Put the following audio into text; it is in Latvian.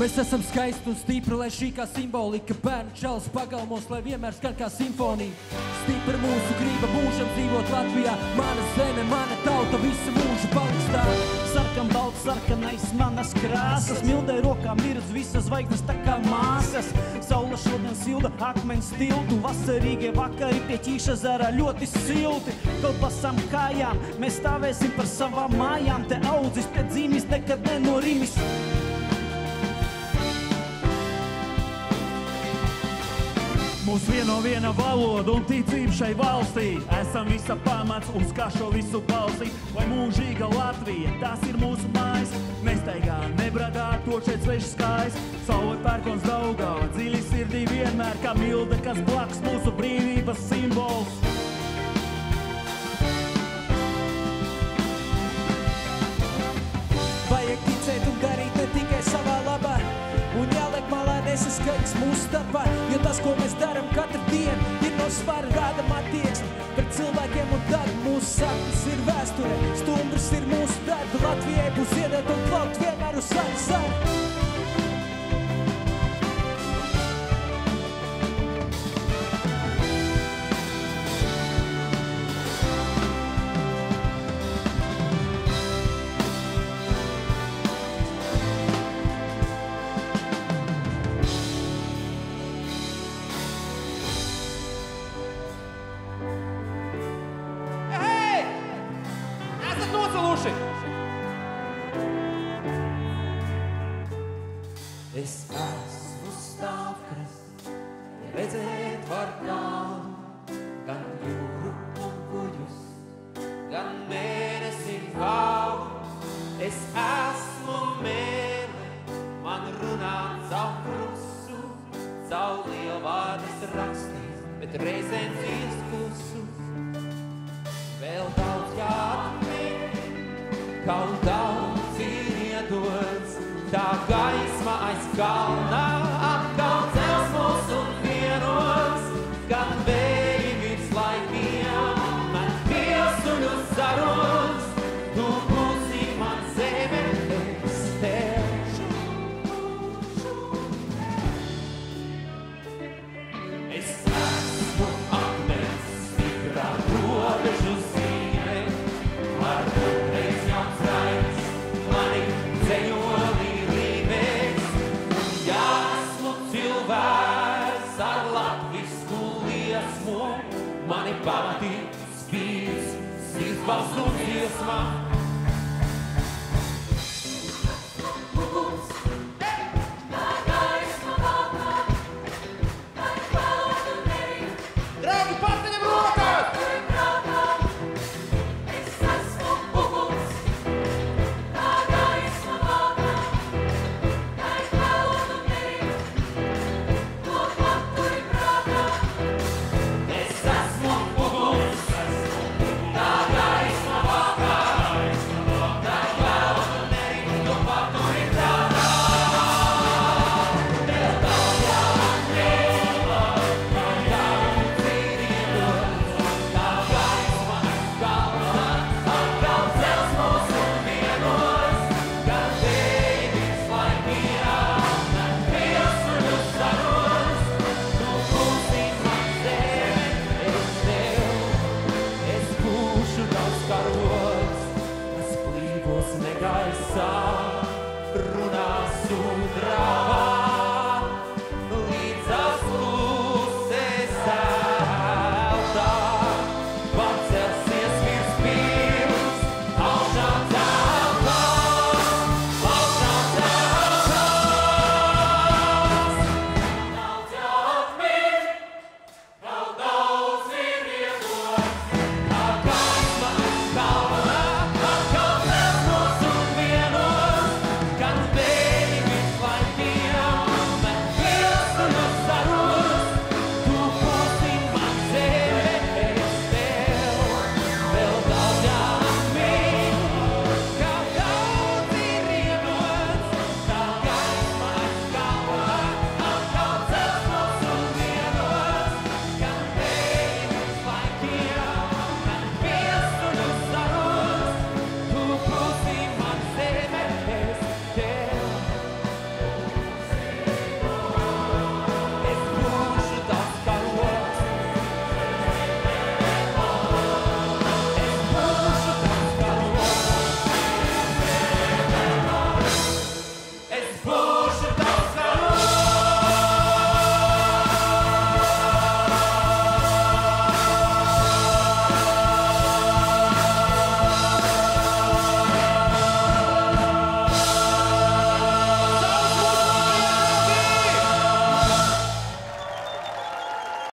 Mēs esam skaisti un stipri, lai šī kā simbolika bērnu čalis pagalmos, lai vienmēr skan kā simfonija. Stipra mūsu grība mūžam dzīvot Latvijā, mana zeme, mana tauta, visu mūžu paliks tā. Sarkan balts, sarkanais manas krāsas, mildē rokām mirdz visas zvaigznes tā kā māsas. Saula šodien silda akmeņu stiltu, vasarīgie vakari pie Ķīša ezera ļoti silti. Kalpasam kājām, mēs stāvēsim par savām mājām, te audzis, te dzīmis, nekad nenorimis. Mūs vieno viena valoda un ticība šai valstī. Esam visa pamats, uz kā šo visu balstīt. Vai mūžīga Latvija, tas ir mūsu mājas. Nesteigā, nebradā, to šeit svešs kājas. Saule pērkons Daugava, dziļi sirdī vienmēr, kā milde, kas blaks mūsu brīvības simbols. Vajag ticēt un darīt ne tikai savā labā, un jāliek malā nesaskaņas mūsu starpā, jo tas, ko mēs daram katru dienu, ir no svara rādam attieksmi pret cilvēkiem un darbu. Mūsu saknes ir vēsture, stumbrs ir mūsu darbi, Latvijai būs iedot un plaukt vienmēr uz savu savu. Es esmu stāvkrasts, redzēt var kalnu, gan jūru un kuģus, gan mēnesi kalnu. Es esmu mēle, man runā caur krusu, caur lielvārdas rakstīt, bet reizēm dzies klusu. Vēl daudz jāatmēr, kaut daudz ir iedots, tā gaisma aiz kalnā atkal cels mūs un vienos, gan vēji virs laikiem, man pilsuļu saruns, tu būsi man zeme, es tev. Es esmu akmens, stiprā robežu zīme, ar toreiz jauns raids, mani ceļoli ar latvisku liesmu, mani pamati spīdz, sirds balss un dziesma. Draugi, pastaņam rokas! Es esmu uguns, tā gaisma valkā, tā ir pelnu mērī. Es esmu uguns, tā gaisma valkā, tā ir pelnu mērī, to paturi prātā. Vēl daudz jāatnēla, daudz ir iedots, tā gaisma aiz kalna, atkal cels mūs un vienos, gan vēji virs laikiem, gan pilsuļu saruns, tu būsi man zeme, es tev, es būšu tavs karogs, kas plīvos negaisā, runās un drāvā.